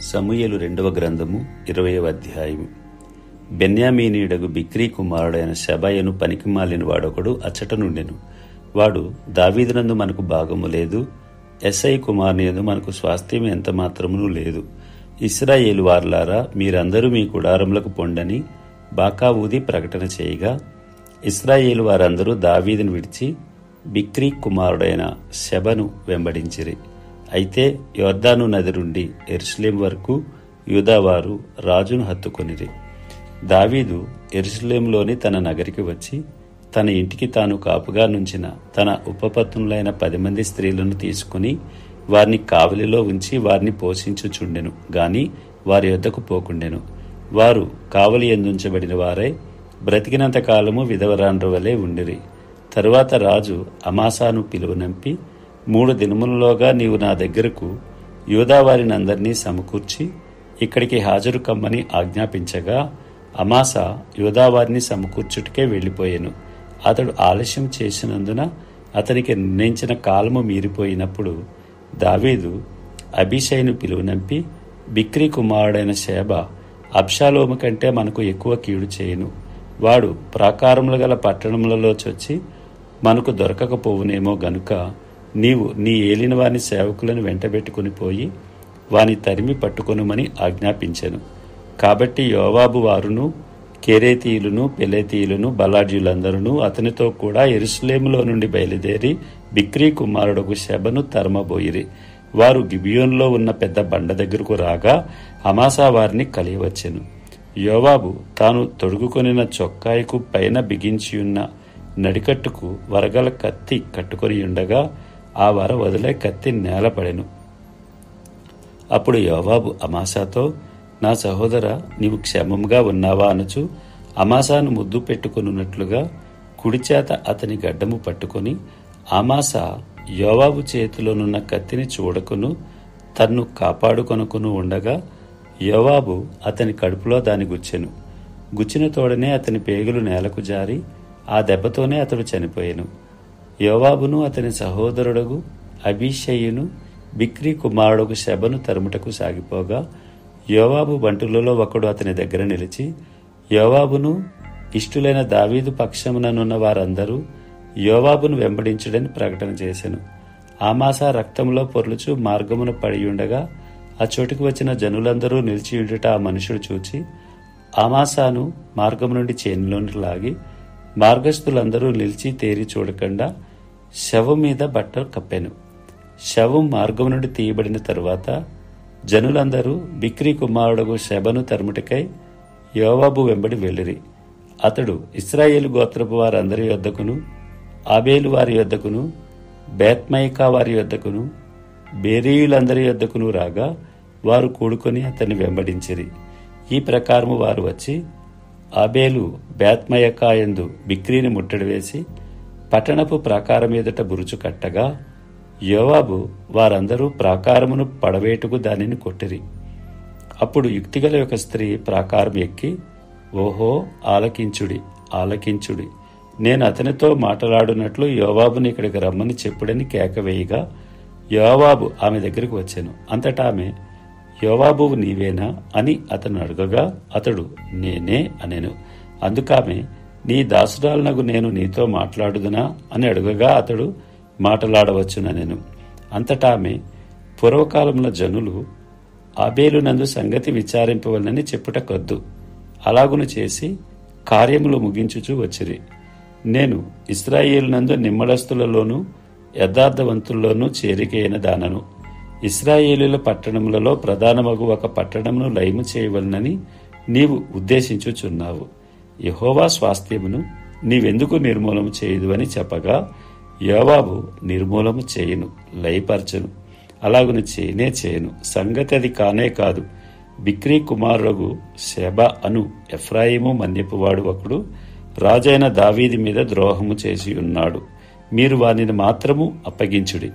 సమూయేలు 2వ గ్రంథము 20వ అధ్యాయము. బెన్యామీనీయుడగు బిక్రీ కుమారుడైన షెబయను పనికిమాలిన వాడొకడు అచ్చట నుండెను. వాడు, దావీదునందు మనకు భాగము లేదు, యెషై కుమారునియందు మనకు స్వాస్థ్యం ఎంత మాత్రమును లేదు. ఇశ్రాయేలు వారలారా, మీరందరూ మీ గుడారములకు పొండని బాకా ఊది ప్రకటన చేయగా, ఇశ్రాయేలు వారందరూ దావీదును విడిచి బిక్రీ కుమారుడైన షెబను వెంబడించిరి. అయితే యొర్దాను నది నుండి యెరూషలేం వరకు యూదావారు రాజును హత్తుకొనిరి. దావీదు యెరూషలేంలోని తన నగరికి వచ్చి తన ఇంటికి తాను కాపుగా నుంచిన తన ఉపపత్నులైన 10 మంది స్త్రీలను తీసుకుని వారిని కావలిలో ఉంచి వారిని పోషించుచుండెను గాని వారి యొద్దకు పోకుండెను. వారు కావలి ఎందుంచబడిన వారై బ్రతికినంత కాలము విధవరాండ్ర వలె ఉండిరి. తరువాత రాజు అమాసాను పిలువనంపి, 3 దినములలోగా నీవు నా దగ్గరకు యూదావారిని అందరినీ సమకూర్చి ఇక్కడికి హాజరు కమ్మని ఆజ్ఞాపించగా, అమాసా యూదావారిని సమకూర్చుటకే వెళ్లిపోయెను. అతడు ఆలస్యం చేసినందున అతనికి నిర్ణయించిన కాలము మీరిపోయినప్పుడు దావీదు అబీషైను పిలువనంపి, బిక్రీ కుమారుడైన షేబ అబ్షాలోము కంటే మనకు ఎక్కువ కీడు చేయును. వాడు ప్రాకారములు గల పట్టణములలో చొచ్చి మనకు దొరకకపోవునేమో గనుక నీవు నీ ఏలిన వాని సేవకులను వెంటబెట్టుకుని పోయి వాని తరిమి పట్టుకొనుమని ఆజ్ఞాపించెను. కాబట్టి యోవాబు వారును కెరేతీయులను పెలేతీయులను బలాఢ్యులందరూ అతనితో కూడా యెరూషలేములో నుండి బయలుదేరి బిక్రీ కుమారుడకు షెబను తరమబోయిరి. వారు గిబియోనులో ఉన్న పెద్ద బండ దగ్గరకు రాగా అమాసా వారిని కలియవచ్చెను. యోవాబు తాను తొడుగుకొనిన చొక్కాయికు పైన బిగించియున్న నడికట్టుకు వరగల కత్తి కట్టుకొని ఉండగా ఆ వర వదిలే కత్తి నేలపడెను. అప్పుడు యోవాబు అమాసాతో, నా సహోదర, నీవు క్షేమంగా ఉన్నావా అనుచు అమాసాను ముద్దు పెట్టుకొనున్నట్లుగా కుడిచేత అతని గడ్డము పట్టుకొని, అమాసా యోవాబు చేతిలోనున్న కత్తిని చూడకును తన్ను కాపాడుకొనుకును ఉండగా యోవాబు అతని కడుపులో దాని గుచ్చెను. గుచ్చిన తోడనే అతని పేగులు నేలకు జారి ఆ దెబ్బతోనే అతడు చనిపోయెను. యోవాబును అతని సహోదరుడగు అబీషైయును బిక్రీ కుమారుడగు షెబను తరుముటకు సాగిపోగా, యోవాబు బంటులలో ఒకడు అతని దగ్గర నిలిచి, యోవాబును ఇష్టులైన దావీదు పక్షముననున్న వారందరూ యోవాబును వెంబడించుడని ప్రకటన చేసెను. ఆమాసా రక్తంలో పొర్లుచు మార్గమున పడియుండగా ఆ చోటుకు వచ్చిన జనులందరూ నిలిచియుండుట ఆ మనుషుడు చూచి ఆమాసాను మార్గము నుండి చేనులోని లాగి, మార్గస్థులందరూ నిలిచి తేరి చూడకుండా శవం మీద బట్ట కప్పెను. శవం మార్గం నుండి తీయబడిన తరువాత జనులందరూ బిక్రీ కుమారుడగు షెబను తరుముటకై యోవాబు వెంబడి వెళ్ళిరి. అతడు ఇశ్రాయేలు గోత్రపు వారందరి యొద్దకును, ఆబేలు వారి యొద్దకును, బేత్మయకా వారి యొద్దకును, బేరీయులందరి యొద్దకును రాగా వారు కూడుకొని అతన్ని వెంబడించిరి. ఈ ప్రకారము వారు వచ్చి ఆబేలు బేత్మయకా యందు బిక్రీని ముట్టడి వేసి పట్టణపు ప్రాకారం ఎదుట బురుజు కట్టగా యోవాబు వారందరూ ప్రాకారమును పడవేటుకు దానిని కొట్టిరి. అప్పుడు యుక్తిగల ఒక స్త్రీ ప్రాకారం ఎక్కి, ఓహో, ఆలకించుడి, ఆలకించుడి, నేను అతనితో మాట్లాడునట్లు యోవాబుని ఇక్కడికి రమ్మని చెప్పుడని కేకవేయగా యోవాబు ఆమె దగ్గరికి వచ్చాను. అంతటా ఆమె, యోవాబువు నీవేనా అని అతను అడగగా అతడు నేనే అనెను. అందుకామె, నీ దాసురాలనగు నేను నీతో మాట్లాడుదునా అని అడుగగా అతడు మాట్లాడవచ్చునెను. అంతటా ఆమె, పూర్వకాలంలో జనులు ఆబేలునందు సంగతి విచారింపవలనని చెప్పుటకొద్దు, అలాగును చేసి కార్యములు ముగించుచూ వచ్చిరి. నేను ఇశ్రాయేలునందు నిమ్మడస్తులలోనూ యథార్థవంతుల్లోనూ చేరికైన దానను. ఇశ్రాయేలుల పట్టణములలో ప్రధానమగు ఒక పట్టణమును లయము చేయవలనని నీవు ఉద్దేశించుచున్నావు. యెహోవా స్వాస్థ్యమును నీవెందుకు నిర్మూలము చేయదు అని చెప్పగా యోవాబు, నిర్మూలము చేయను, లయపరచను, అలాగును చేయను. సంగతి అది కానే కాదు. బిక్రీ కుమారుడు షెబ అను ఎఫ్రాయిము మన్యపువాడు ఒకడు రాజైన దావీదు మీద ద్రోహము చేసి ఉన్నాడు. మీరు వానిని మాత్రము అప్పగించుడి,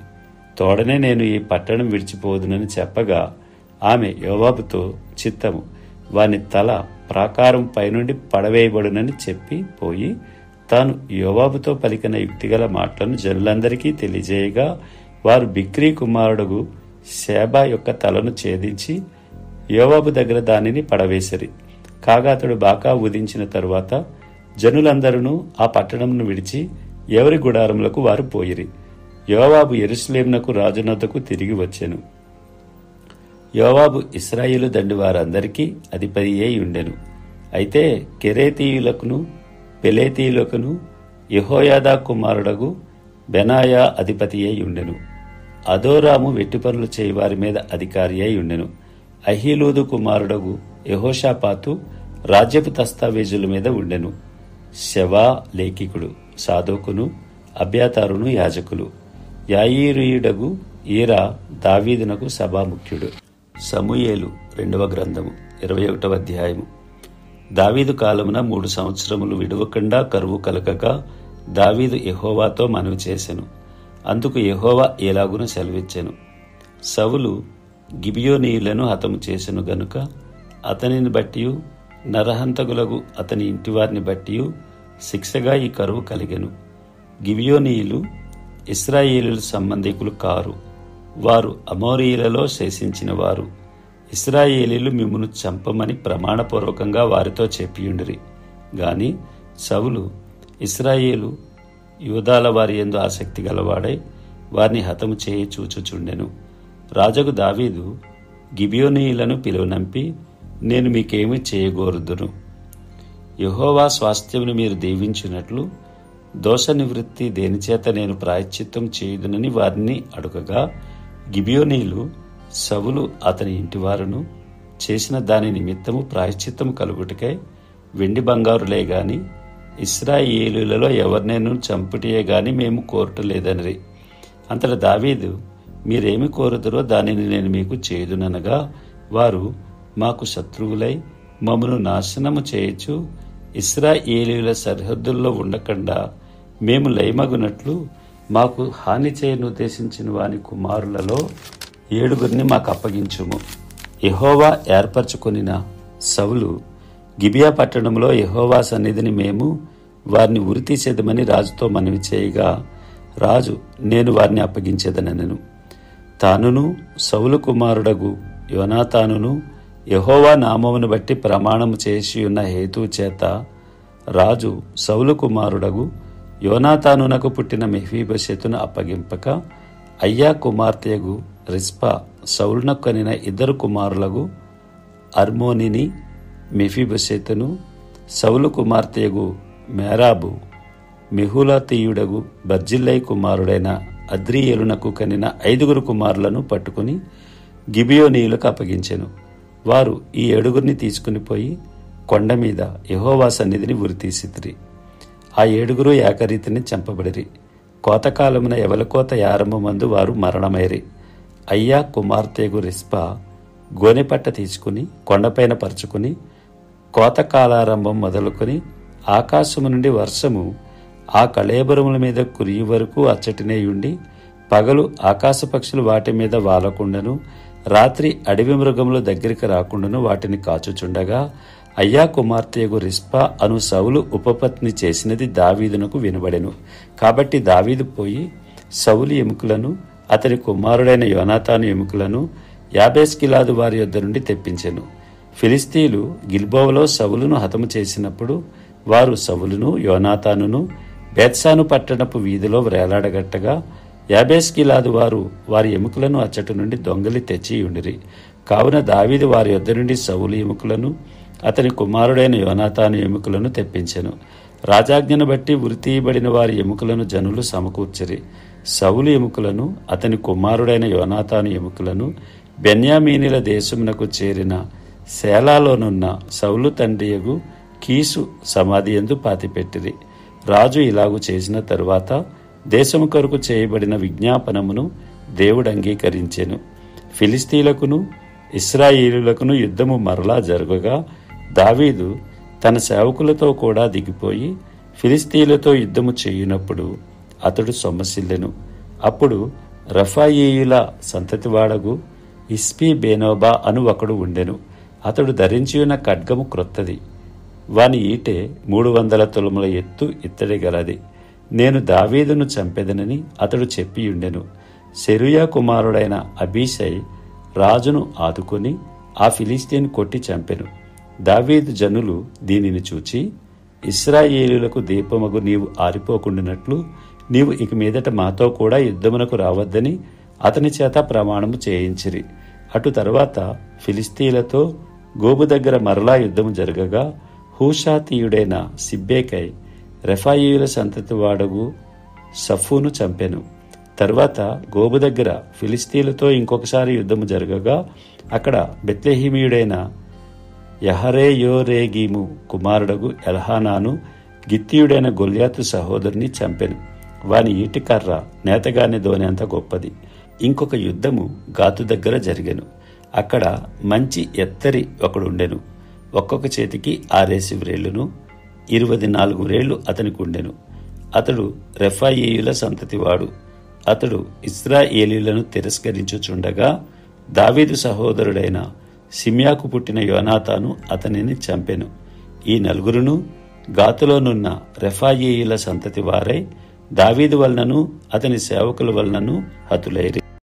తోడనే నేను ఈ పట్టణం విడిచిపోదునని చెప్పగా ఆమె యోవాబుతో, చిత్తము, వాని తల ప్రాకారం పైనుండి పడవేయబడునని చెప్పి పోయి తాను యోవాబుతో పలికిన యుక్తిగల మాటలను జనులందరికీ తెలియజేయగా వారు బిక్రీ కుమారుడు షేబ యొక్క తలను ఛేదించి యోవాబు దగ్గర దానిని పడవేసిరి. కాగా అతడు బాకా ఊదించిన తరువాత జనులందరూ ఆ పట్టణమును విడిచి ఎవరి గుడారములకు వారు పోయిరి. యోవాబు యెరూషలేమునకు రాజునొద్దకు తిరిగి వచ్చెను. యోవాబు ఇశ్రాయేలు దండి వారందరికీ అధిపతి అయి ఉండెను. అయితే కెరేతీయులకును పెలేతీయులకును యెహోయాదా కుమారుడగు బెనాయా అధిపతి అయి ఉండెను. అదోరాము వెట్టి పనులు చేయి వారి మీద అధికారి అయి ఉండెను. అహీలూదు కుమారుడగు యెహోషాపాతు రాజ్యపు దస్తావేజుల మీద ఉండెను. శవా లేఖికుడు, సాదోకును అబ్యాతారును యాజకులు. యాయీరీయుడగు ఈరా దావీదునకు సభాముఖ్యుడు. సమూయేలు 2వ గ్రంథము 21వ అధ్యాయము. దావీదు కాలమున 3 సంవత్సరములు విడువకుండా కరువు కలగక దావీదు యెహోవాతో మనవి చేసెను. అందుకు యెహోవా ఎలాగున సెలవిచ్చెను. సౌలు గిబియోనీయులను హతము చేసెను గనుక అతనిని బట్టియు నరహంతకులకు అతని ఇంటివారిని బట్టియు శిక్షగా ఈ కరువు కలిగెను. గిబియోనీయులు ఇశ్రాయేలీయుల సంబంధికులు కారు, వారు అమోరీయులలో శేషించిన వారు. ఇశ్రాయేలీయులు మిమ్మును చంపమని ప్రమాణపూర్వకంగా వారితో చెప్పియుండిరి. గాని సౌలు ఇశ్రాయేలు యూదాల వారి యందు ఆసక్తి గలవాడై వారిని హతము చేయి చూచుచుండెను. రాజగు దావీదు గిబియోనీయులను పిలువనంపి, నేను మీకేమి చేయగోరుదును? యెహోవా స్వాస్థ్యమును మీరు దీవించినట్లు దోష నివృత్తి దేనిచేత నేను ప్రాయశ్చిత్తం చేయుదునని వారిని అడుగగా, గిబియోనీయులు సౌలు అతని ఇంటివారును చేసిన దాని నిమిత్తము ప్రాయశ్చిత్తము కలుగుటకై వెండి బంగారులే గాని ఇశ్రాయేలీయులలో ఎవరినైనా చంపుటియే గాని మేము కోరటలేదనిరి. అంతట దావీదు, మీరేమి కోరుదురో దానిని నేను మీకు చేయుదుననగా, వారు మాకు శత్రువులై మమ్మను నాశనము చేయొచ్చు ఇశ్రాయేలీయుల సరిహద్దుల్లో ఉండకుండా మేము లయమగునట్లు మాకు హాని చేయను ఉద్దేశించిన వాని కుమారులలో 7 మాకు అప్పగించుము. యెహోవా ఏర్పరచుకొనిన సౌలు గిబియా పట్టణంలో యెహోవా సన్నిధిని మేము వారిని ఉరితీసేదమని రాజుతో మనవి చేయగా, రాజు, నేను వారిని అప్పగించేదనెను. తానును సౌలు కుమారుడగు యోనాతానును యెహోవా నామమును బట్టి ప్రమాణము చేసి ఉన్న హేతువు చేత రాజు సౌలు కుమారుడగు యోనాతానునకు పుట్టిన మెఫీబోషెతును అప్పగింపక, అయ్యా కుమార్తెయగు రిస్పా సౌలునకు కనిన 2 కుమారులగు అర్మోనిని మెఫీబోషెతును, సౌలు కుమార్తెయగు మేరాబు మెహూలతీయుడగు బర్జిల్లై కుమారుడైన అద్రీయేలునకు కనిన 5 కుమారులను పట్టుకుని గిబియోనీయులకు అప్పగించెను. వారు ఈ 7 తీసుకుని పోయి కొండ మీద యెహోవా సన్నిధిని ఉరితీసిరి. ఆ 7 ఏకరీతిని చంపబడిరి. కోతకాలమున ఎవలకోత యారంభమందు వారు మరణమైరి. అయ్యా కుమార్తెగు రిస్పా గోనెపట్ట తీసుకుని కొండపైన పరుచుకుని కోతకాలారంభం మొదలుకొని ఆకాశము నుండి వర్షము ఆ కళేబరముల మీద కురియి వరకు అచ్చటినే ఉండి, పగలు ఆకాశ పక్షులు వాటి మీద వాలకుండాను, రాత్రి అడవి మృగములు దగ్గరికి రాకుండాను వాటిని కాచుచుండగా, అయ్యా కుమార్తెయగు రిస్పా అను సౌలు ఉపపత్ని చేసినది దావీదునకు వినబడెను. కాబట్టి దావీదు పోయి సౌలు ఎముకలను అతని కుమారుడైన యోనాతాను ఎముకలను యాబేష్గిలాదు వారి యొద్ద నుండి తెప్పించెను. ఫిలిస్తీయులు గిల్బోవలో సౌలును హతము చేసినప్పుడు వారు సౌలును యోనాతానును బేత్షాను పట్టణపు వీధిలో వ్రేలాడగట్టగా, యాబేష్గిలాదు వారు వారి ఎముకలను అచ్చట నుండి దొంగలి తెచ్చి ఉండిరి. కావున దావీదు వారి యొద్ద నుండి సౌలు ఎముకలను అతని కుమారుడైన యోనాతాను ఎముకలను తెప్పించెను. రాజాజ్ఞను బట్టి ఉరితీయబడిన వారి ఎముకలను జనులు సమకూర్చిరి. సౌలు ఎముకలను అతని కుమారుడైన యోనాతాను ఎముకలను బెన్యామీనీల దేశమునకు చేరిన సేలాలోనున్న సౌలు తండ్రియగు కీసు సమాధి యందు పాతిపెట్టిరి. రాజు ఇలాగు చేసిన తరువాత దేశము కొరకు చేయబడిన విజ్ఞాపనమును దేవుడు అంగీకరించెను. ఫిలిస్తీయులకును ఇశ్రాయేలీయులకును యుద్ధము మరలా జరగగా దావీదు తన సేవకులతో కూడా దిగిపోయి ఫిలిస్తీయులతో యుద్ధము చేయునప్పుడు అతడు సొమ్మసిల్లెను. అప్పుడు రఫాయీయుల సంతతివాడగు ఇస్పీ బేనోబా అను ఒకడు ఉండెను. అతడు ధరించియున్న ఖడ్గము క్రొత్తది, వాని ఈటె 300 తులముల ఎత్తు ఇత్తడి గలది. నేను దావీదును చంపెదనని అతడు చెప్పియుండెను. సెరూయా కుమారుడైన అబీషై రాజును ఆదుకొని ఆ ఫిలిష్తీయుని కొట్టి చంపెను. దావీదు జనులు దీనిని చూచి, ఇశ్రాయేలీయులకు దీపమగు నీవు ఆరిపోకుండానట్లు నీవు ఇక మీదట మాతో కూడా యుద్ధమునకు రావద్దని అతని చేత ప్రమాణము చేయించిరి. అటు తరువాత ఫిలిష్తీయులతో గోబు దగ్గర మరలా యుద్ధము జరగగా హూషాతీయుడైన సిబ్బేకై రెఫాయీయుల సంతతి వాడగు సఫూను చంపెను. తరువాత గోబు దగ్గర ఫిలిష్తీయులతో ఇంకొకసారి యుద్ధము జరగగా అక్కడ బెత్లెహీమీయుడైన యహరేయోరేగీము కుమారుడగు ఎల్హానాను గిత్తీయుడైన గొల్యాతు సహోదరుని చంపెను. వాని ఈటికర్ర నేతగాని దోనేంత గొప్పది. ఇంకొక యుద్ధము గాతు దగ్గర జరిగెను. అక్కడ మంచి ఎత్తరి ఒకడుండెను. ఒక్కొక్క చేతికి 6 వ్రేళ్లును 24 వ్రేళ్లు అతనికి ఉండెను. అతడు రెఫాయీయుల సంతతివాడు. అతడు ఇశ్రాయేలీయులను తిరస్కరించుచుండగా దావీదు సహోదరుడైన సిమ్యాకు పుట్టిన యోనాతాను అతనిని చంపెను. ఈ నలుగురును గాతులోనున్న రెఫాయీయుల సంతతి వారై దావీదు వలనను అతని సేవకుల వలనను హతులైరి.